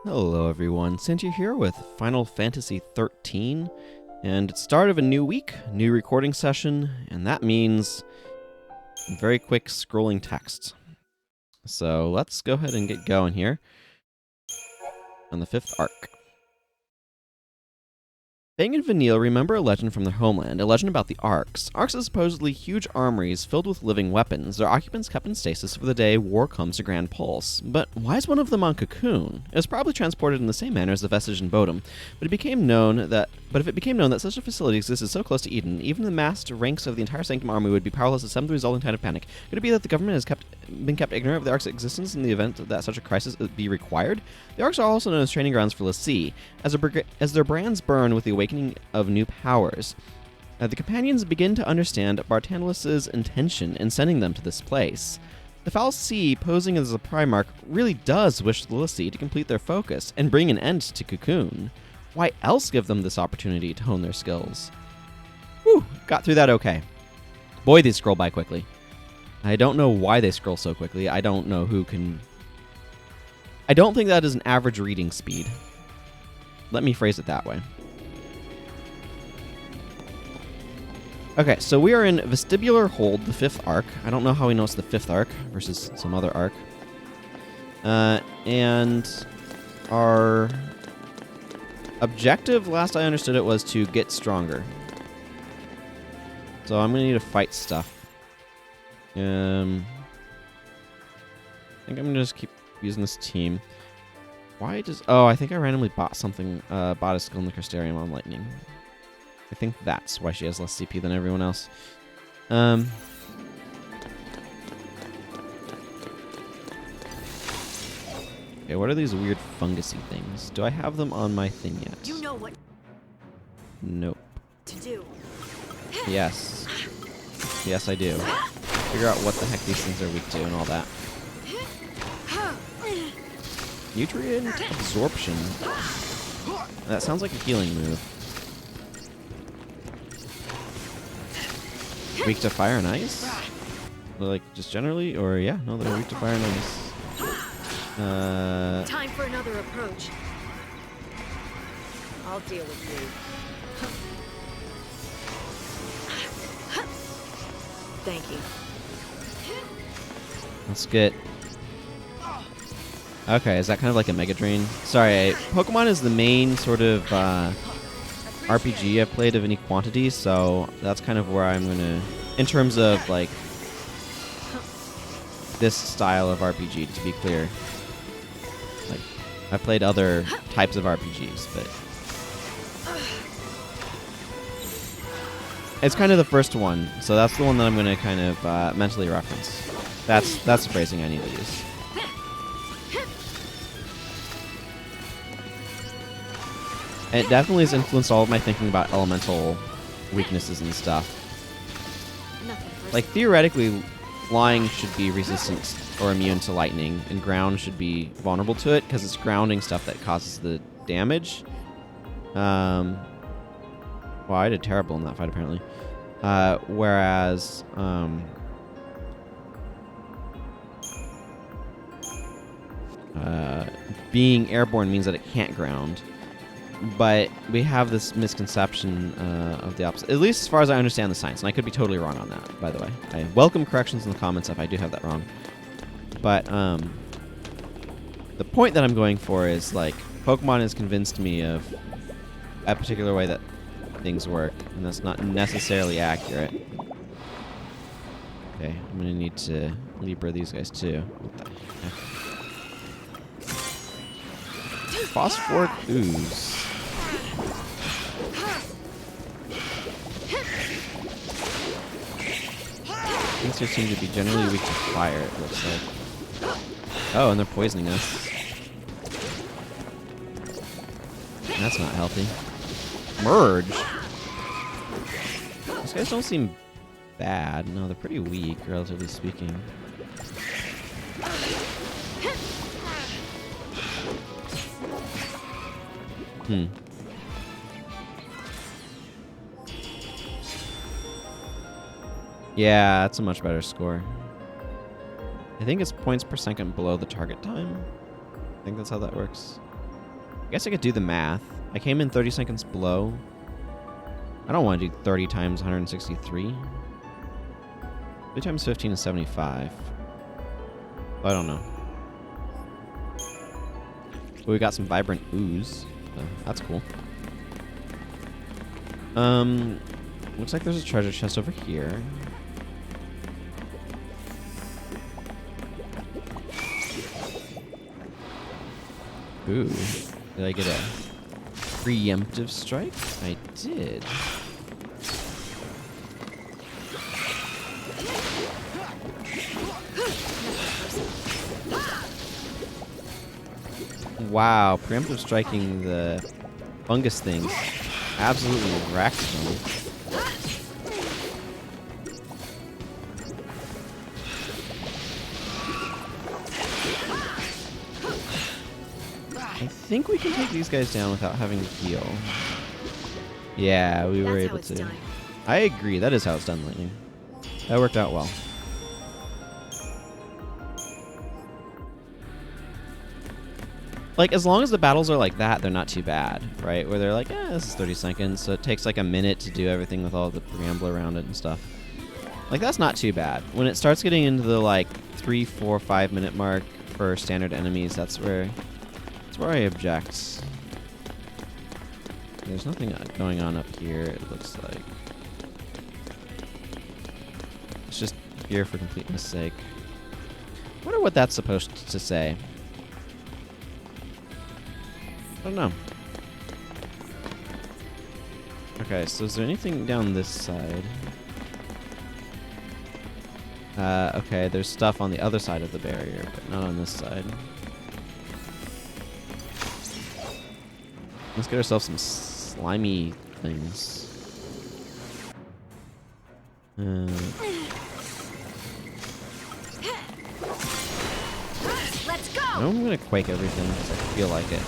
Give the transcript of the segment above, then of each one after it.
Hello everyone, Sientir here with Final Fantasy XIII, and it's start of a new week, new recording session, and that means very quick scrolling text. So let's go ahead and get going here on the Fifth Ark. Bang and Vanille remember a legend from their homeland, a legend about the Arks. Arks are supposedly huge armories filled with living weapons, their occupants kept in stasis for the day war comes to Grand Pulse. But why is one of them on Cocoon? It was probably transported in the same manner as the vestige in Bodum, but if it became known that such a facility existed so close to Eden, even the massed ranks of the entire Sanctum army would be powerless to stem the resulting tide of panic. Could it be that the government has been kept ignorant of the Ark's existence in the event that such a crisis be required? The Arks are also known as training grounds for l'Cie, as their brands burn with the awakening of new powers. The companions begin to understand Bartandalis' intention in sending them to this place. The Foul Sea, posing as a Primarch, really does wish the l'Cie to complete their focus and bring an end to Cocoon. Why else give them this opportunity to hone their skills? Whew, got through that okay. Boy, these scroll by quickly. I don't know why they scroll so quickly. I don't know who can... I don't think that is an average reading speed. Let me phrase it that way. Okay, so we are in Vestibular Hold, the Fifth Ark. I don't know how we know it's the Fifth Ark versus some other Ark. And our objective, last I understood it, was to get stronger. So I'm going to need to fight stuff. I think I'm going to just keep using this team. Why does... Oh, I think I randomly bought something, bought a skill in the Crystarium on Lightning. I think that's why she has less CP than everyone else. Okay, what are these weird fungusy things? Do I have them on my thing yet? You know what Nope. to do. Yes. Yes, I do. Figure out what the heck these things are weak to and all that. Nutrient absorption. That sounds like a healing move. Weak to fire and ice? Like, just generally? Or, yeah, no, they're weak to fire and ice. Time for another approach. I'll deal with you. Thank you. Let's get... Okay, is that kind of like a Mega Drain? Sorry, Pokemon is the main sort of RPG I've played of any quantity, so that's kind of where I'm going to... In terms of, like, this style of RPG, to be clear. Like, I've played other types of RPGs, but... It's kind of the first one, so that's the one that I'm going to kind of mentally reference. That's the phrasing I need to use. And it definitely has influenced all of my thinking about elemental weaknesses and stuff. Like, theoretically, flying should be resistant or immune to lightning, and ground should be vulnerable to it, because it's grounding stuff that causes the damage. Well, I did terrible in that fight, apparently. Whereas, being airborne means that it can't ground. But we have this misconception of the opposite, at least as far as I understand the science, and I could be totally wrong on that, by the way. I welcome corrections in the comments if I do have that wrong. But the point that I'm going for is, like, Pokemon has convinced me of a particular way that things work, and that's not necessarily accurate. Okay, I'm going to need to Libra these guys too. What the heck? Phosphoric Ooze. Things here seem to be generally weak to fire, it looks like. Oh, and they're poisoning us. That's not healthy. Merge? These guys don't seem bad. No, they're pretty weak, relatively speaking. Yeah, that's a much better score. I think it's points per second below the target time. I think that's how that works. I guess I could do the math. I came in 30 seconds below. I don't want to do 30 times 163. 3 times 15 is 75. I don't know. But we got some vibrant ooze. That's cool. Looks like there's a treasure chest over here. Ooh. Did I get a preemptive strike? I did. Wow, preemptive striking the fungus things absolutely wrecked them. I think we can take these guys down without having to heal. Yeah, we were able to. Done. I agree, that is how it's done, Lightning. That worked out well. Like, as long as the battles are like that, they're not too bad, right? Where they're like, this is 30 seconds, so it takes like a minute to do everything with all the preamble around it and stuff. Like, that's not too bad. When it starts getting into the, like, 3, 4, 5 minute mark for standard enemies, that's where I object. There's nothing going on up here, it looks like. It's just here for completeness sake. I wonder what that's supposed to say. I don't know. Okay, so is there anything down this side? Okay, there's stuff on the other side of the barrier, but not on this side. Let's get ourselves some slimy things. Let's go. I'm gonna quake everything because I feel like it.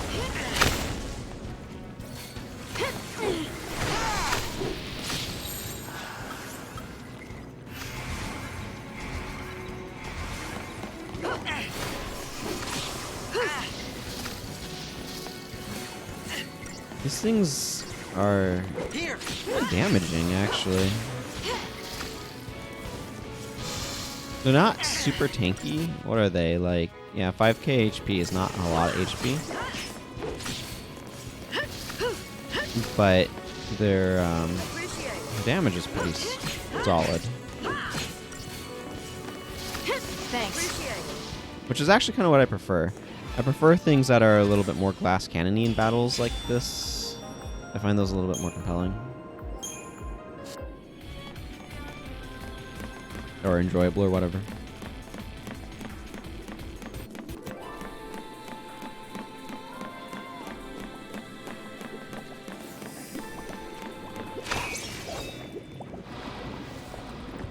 These things are kind of damaging, actually. They're not super tanky. What are they, like? Yeah, 5k HP is not a lot of HP. But their damage is pretty solid. Thanks. Which is actually kind of what I prefer. I prefer things that are a little bit more glass cannon-y in battles like this. I find those a little bit more compelling. Or enjoyable or whatever.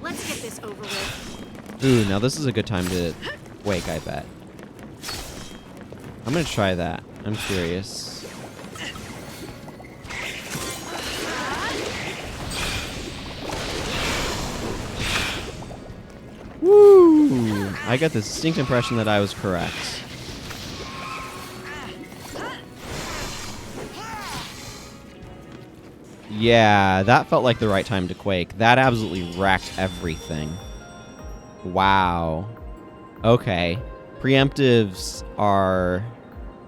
Let's get this over with. Ooh, now this is a good time to wake, I bet. I'm gonna try that. I'm curious. Woo! I got the distinct impression that I was correct. Yeah, that felt like the right time to quake. That absolutely wrecked everything. Wow. Okay. Preemptives are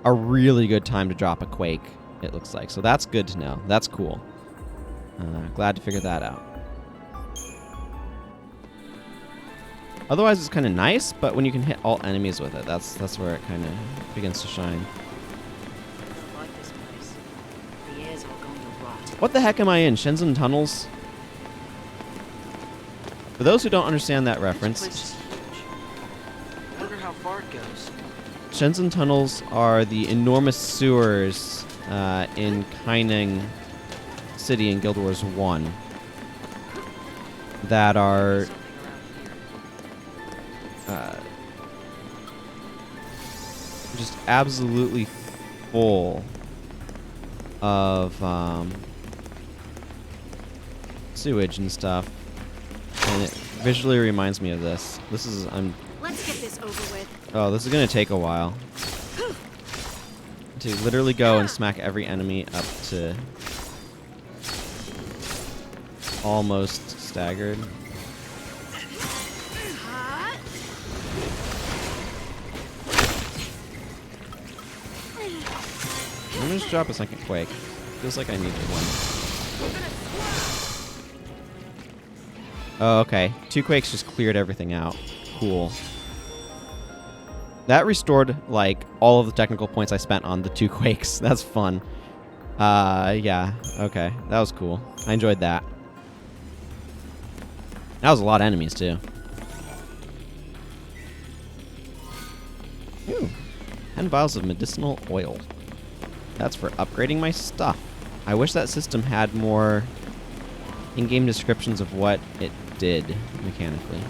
a really good time to drop a quake, it looks like. So that's good to know. That's cool. Glad to figure that out. Otherwise, it's kind of nice, but when you can hit all enemies with it, that's where it kind of begins to shine. Fuck this place. The air's all going to rot. What the heck am I in? Shenzhen Tunnels? For those who don't understand that reference, This place is huge. I wonder how far it goes. Shenzhen Tunnels are the enormous sewers in Kaining City in Guild Wars 1 that are Something around here. just absolutely full of sewage and stuff, and it visually reminds me of this. This is Let's get this over with. oh, this is gonna take a while. to literally go and smack every enemy up to almost staggered. I'm gonna just drop a second quake. Feels like I needed one. Oh, okay. 2 quakes just cleared everything out. Cool. That restored, like, all of the technical points I spent on the 2 quakes. That's fun. Yeah. Okay. That was cool. I enjoyed that. That was a lot of enemies, too. Ooh. 10 vials of medicinal oil. That's for upgrading my stuff. I wish that system had more in-game descriptions of what it did mechanically.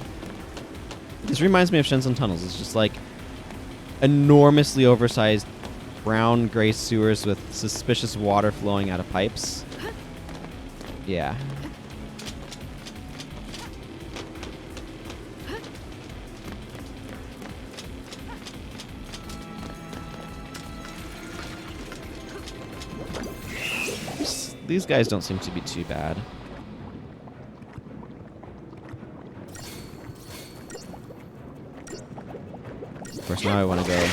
This reminds me of Shenzhen Tunnels. It's just like enormously oversized brown gray sewers with suspicious water flowing out of pipes. Yeah. These guys don't seem to be too bad. Of course, now I want to go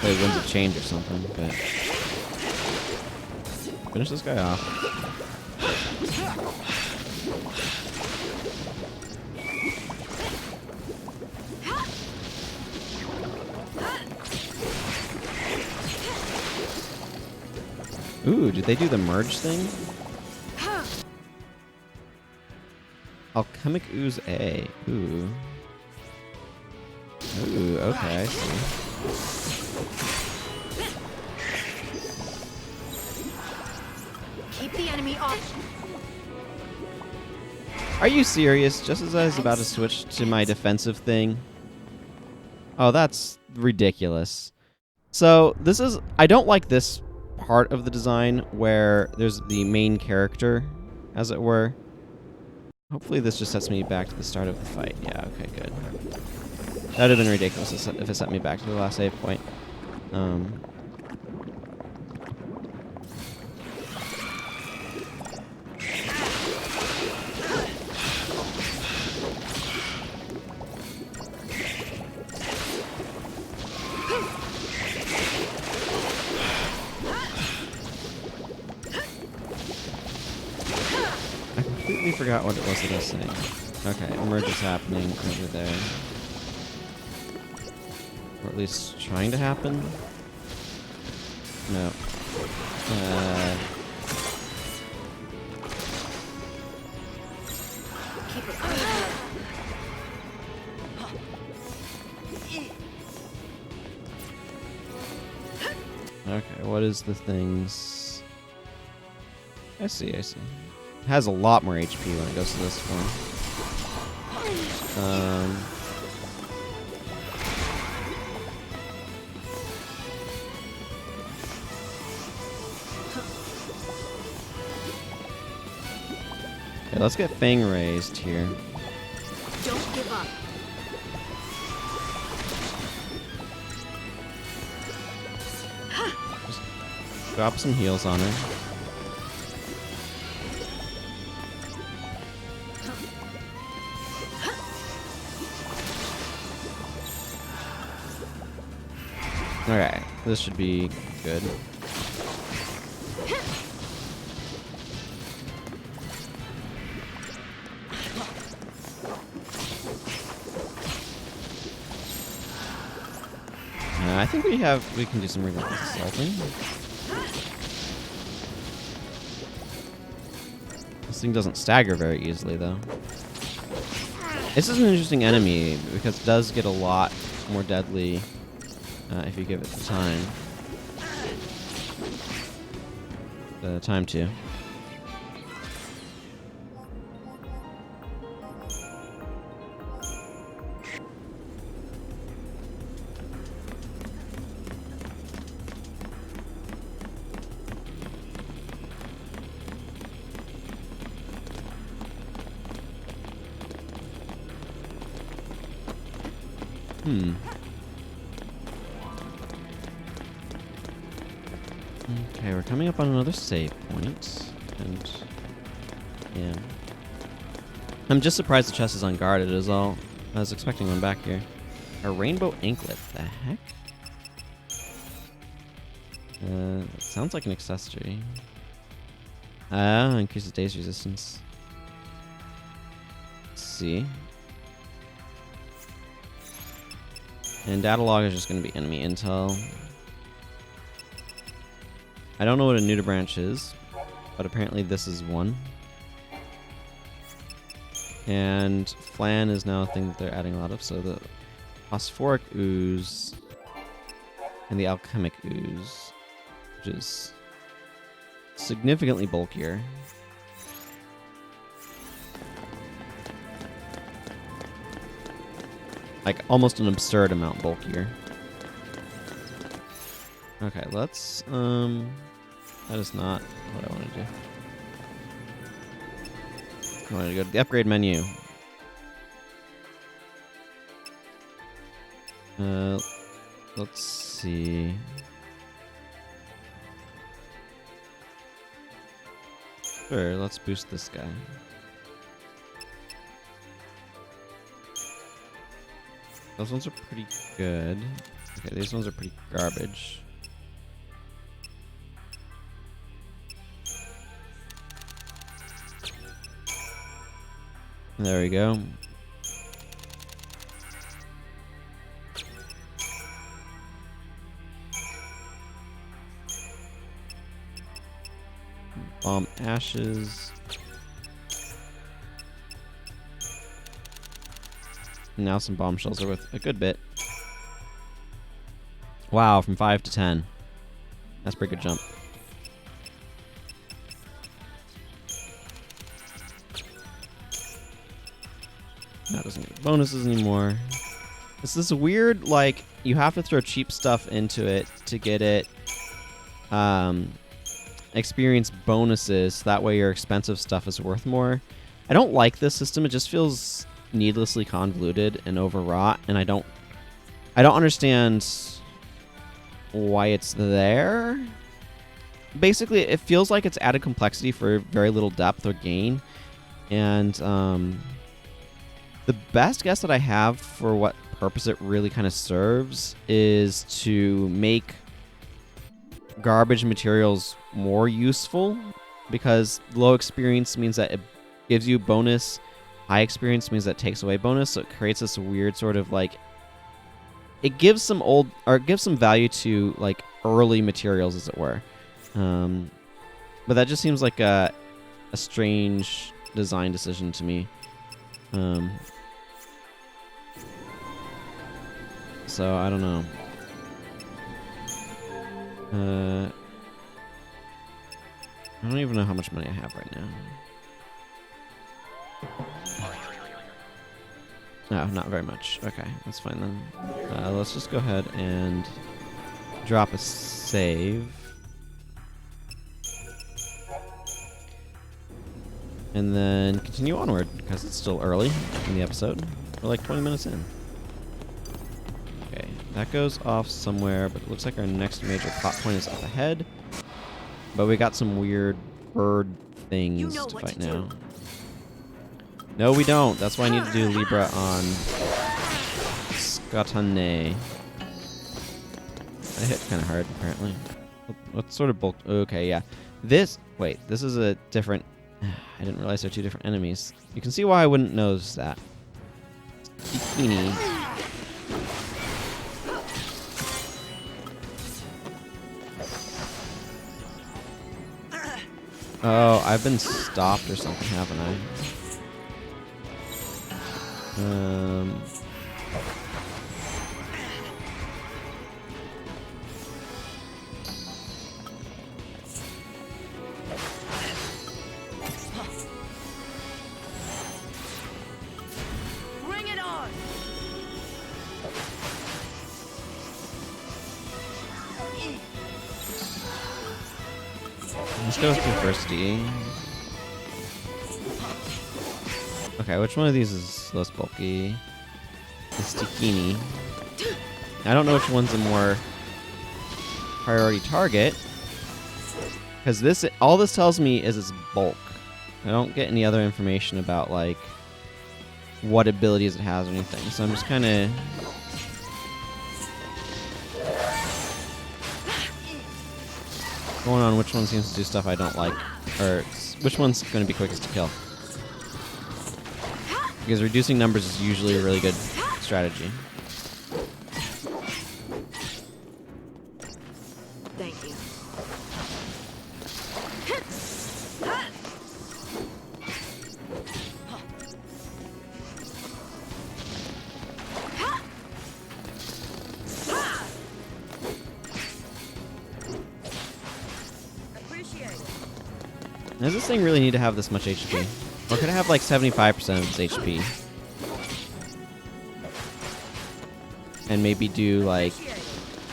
play Winds of Change or something, but finish this guy off. Ooh, did they do the merge thing? Alchemic Ooze A. Ooh. Ooh, okay, I see. Keep the enemy off. Are you serious? Just as I was about to switch to my defensive thing? Oh, that's ridiculous. So, this is... I don't like this part of the design where there's the main character, as it were. Hopefully this just sets me back to the start of the fight. Yeah, okay, good. That would have been ridiculous if it set me back to the last save point. I completely forgot what it was that I was saying. Okay, a merge is happening over there. Or at least trying to happen? No. Keep it clean. Okay, what is the things? I see. It has a lot more HP when it goes to this one. Okay, let's get Fang raised here. Don't give up. Just drop some heals on her. Alright, this should be good. I think we can do some relentless assaulting. This thing doesn't stagger very easily, though. This is an interesting enemy because it does get a lot more deadly if you give it the time. The time to. Okay, we're coming up on another save point. And yeah. I'm just surprised the chest is unguarded is all. I was expecting one back here. A rainbow anklet. The heck? It sounds like an accessory. Increases daze resistance. Let's see. And data log is just going to be enemy intel. I don't know what a nudibranch is, but apparently this is one. And flan is now a thing that they're adding a lot of, so the phosphoric ooze and the alchemic ooze, which is significantly bulkier. Like almost an absurd amount bulkier. Okay, let's that is not what I want to do. I want to go to the upgrade menu. Let's see. Sure, let's boost this guy. Those ones are pretty good. Okay, these ones are pretty garbage. There we go. Bomb ashes. Now some bombshells are worth a good bit. Wow, from 5 to 10. That's a pretty good jump. That doesn't get bonuses anymore. It's this weird, like, you have to throw cheap stuff into it to get it experience bonuses. That way your expensive stuff is worth more. I don't like this system. It just feels needlessly convoluted and overwrought, and I don't understand why it's there. Basically, it feels like it's added complexity for very little depth or gain, and the best guess that I have for what purpose it really kind of serves is to make garbage materials more useful, because low experience means that it gives you bonus, high experience means that it takes away bonus, so it creates this weird sort of like, it gives some value to like early materials, as it were, but that just seems like a strange design decision to me. So I don't know. I don't even know how much money I have right now. No, not very much. Okay, that's fine then. Let's just go ahead and drop a save. And then continue onward, because it's still early in the episode. We're like 20 minutes in. Okay, that goes off somewhere, but it looks like our next major plot point is up ahead. But we got some weird bird things to fight now. No, we don't. That's why I need to do Libra on Skatane. I hit kind of hard, apparently. What sort of bulk? Okay, yeah. Wait, this is a different... I didn't realize they're two different enemies. You can see why I wouldn't notice that. Bikini. Oh, I've been stopped or something, haven't I? Bring it on! Let's go with diversity. Okay, which one of these is less bulky? The Stikini. I don't know which one's a more priority target. Because all this tells me is its bulk. I don't get any other information about, like, what abilities it has or anything. So I'm just kind of... going on which one seems to do stuff I don't like. Or which one's going to be quickest to kill. Because reducing numbers is usually a really good strategy. Thank you. Appreciate it. Does this thing really need to have this much HP? Or could it have like 75% of its HP? And maybe do like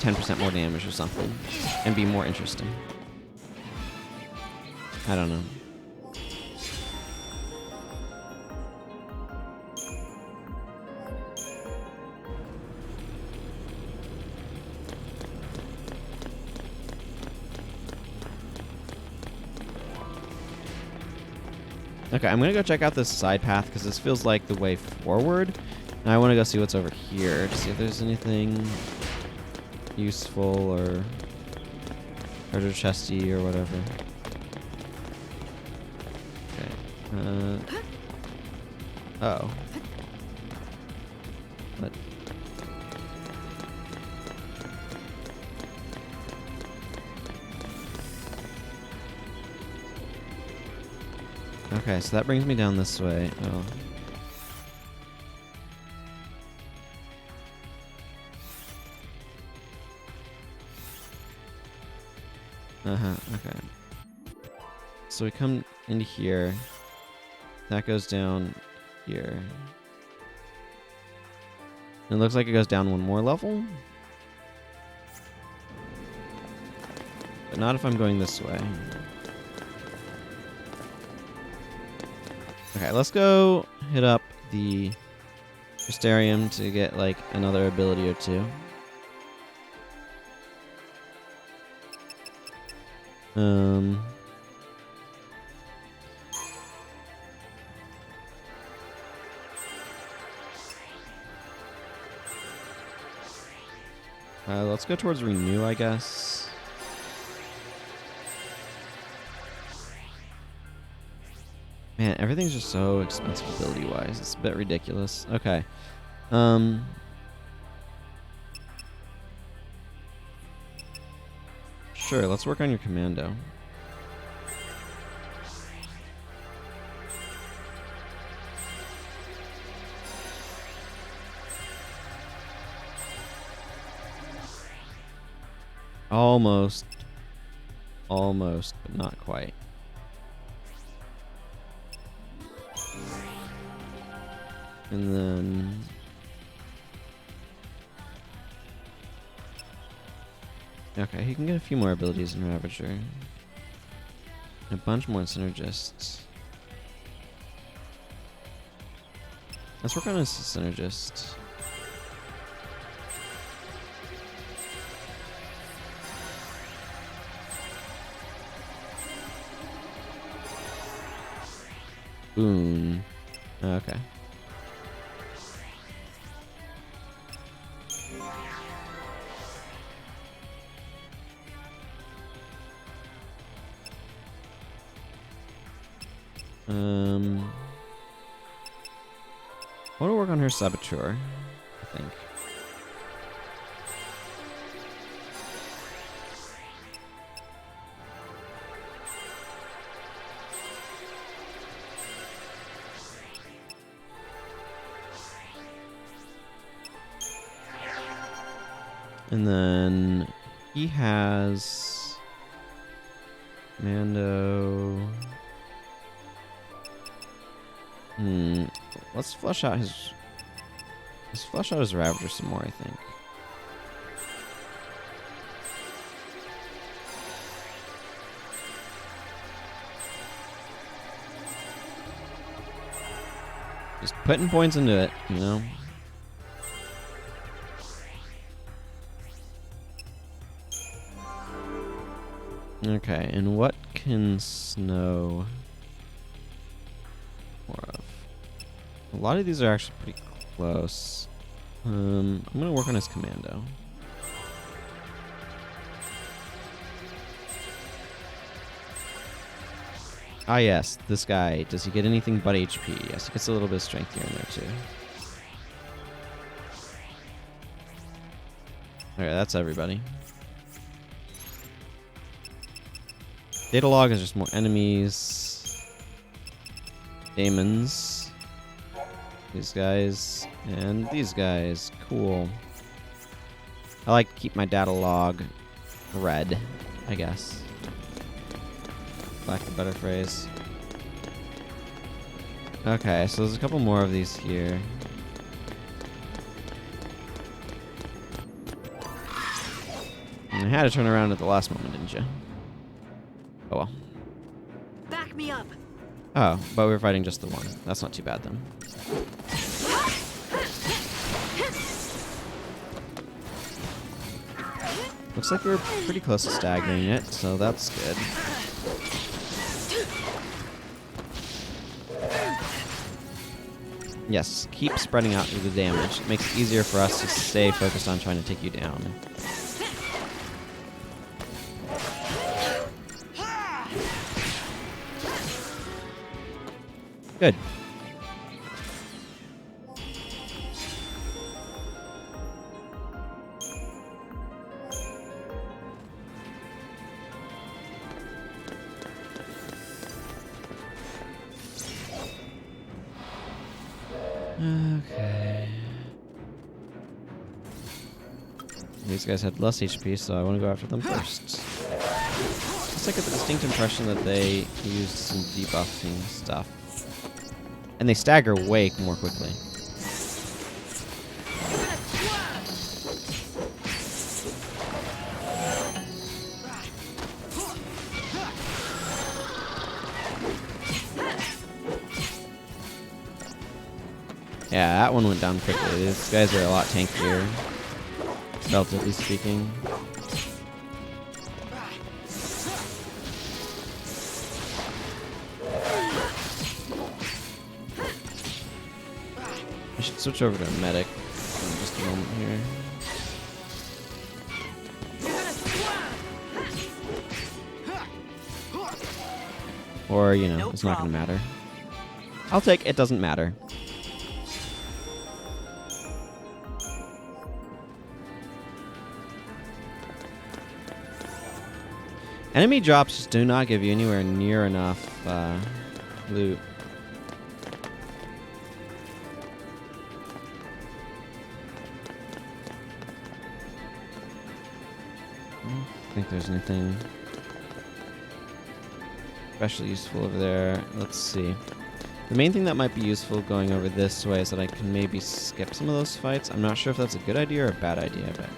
10% more damage or something. And be more interesting. I don't know. Okay, I'm gonna go check out this side path because this feels like the way forward. And I want to go see what's over here to see if there's anything useful or treasure chesty or whatever. Okay. Oh. What? Okay, so that brings me down this way. Oh. Okay. So we come into here. That goes down here. It looks like it goes down one more level. But not if I'm going this way. Okay, let's go hit up the Mysterium to get like another ability or two. Let's go towards Renew, I guess. Man, everything's just so expensive ability-wise. It's a bit ridiculous. Okay. Sure, let's work on your commando. Almost. Almost, but not quite. And then... okay, he can get a few more abilities in Ravager. And a bunch more synergists. Let's work on his synergist. Boon. Okay. I want to work on her Saboteur, I think. And then he has Mando. Let's flesh out his. Let's flesh out his Ravager some more, I think. Just putting points into it, you know. Okay, and what can Snow more of? A lot of these are actually pretty close. I'm gonna work on his commando. Ah yes, this guy. Does he get anything but HP? Yes, he gets a little bit of strength here and there too. Alright, that's everybody. Data log is just more enemies. Daemons. These guys. And these guys. Cool. I like to keep my data log red, I guess. Lack of a better phrase. Okay, so there's a couple more of these here. And I had to turn around at the last moment, didn't you? Oh well. Back me up. Oh, but we were fighting just the one. That's not too bad then. Looks like we're pretty close to staggering it, so that's good. Yes, keep spreading out the damage. It makes it easier for us to stay focused on trying to take you down. Good. Okay. These guys had less HP, so I want to go after them first. It's like a distinct impression that they used some debuffing stuff. And they stagger way more quickly. Yeah, that one went down quickly. These guys are a lot tankier, relatively speaking. I should switch over to a medic in just a moment here. Or, you know, it's not going to matter. I'll take it doesn't matter. Enemy drops just do not give you anywhere near enough loot. I don't think there's anything especially useful over there. Let's see. The main thing that might be useful going over this way is that I can maybe skip some of those fights. I'm not sure if that's a good idea or a bad idea, but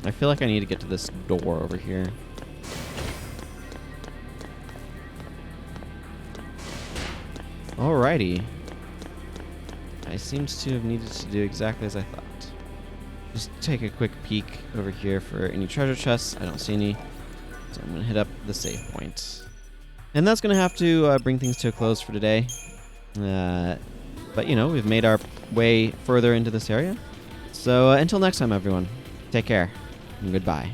I feel like I need to get to this door over here. Alrighty. I seems to have needed to do exactly as I thought. Just take a quick peek over here for any treasure chests. I don't see any. So I'm going to hit up the save point. And that's going to have to bring things to a close for today. But, you know, we've made our way further into this area. So until next time, everyone, take care and goodbye.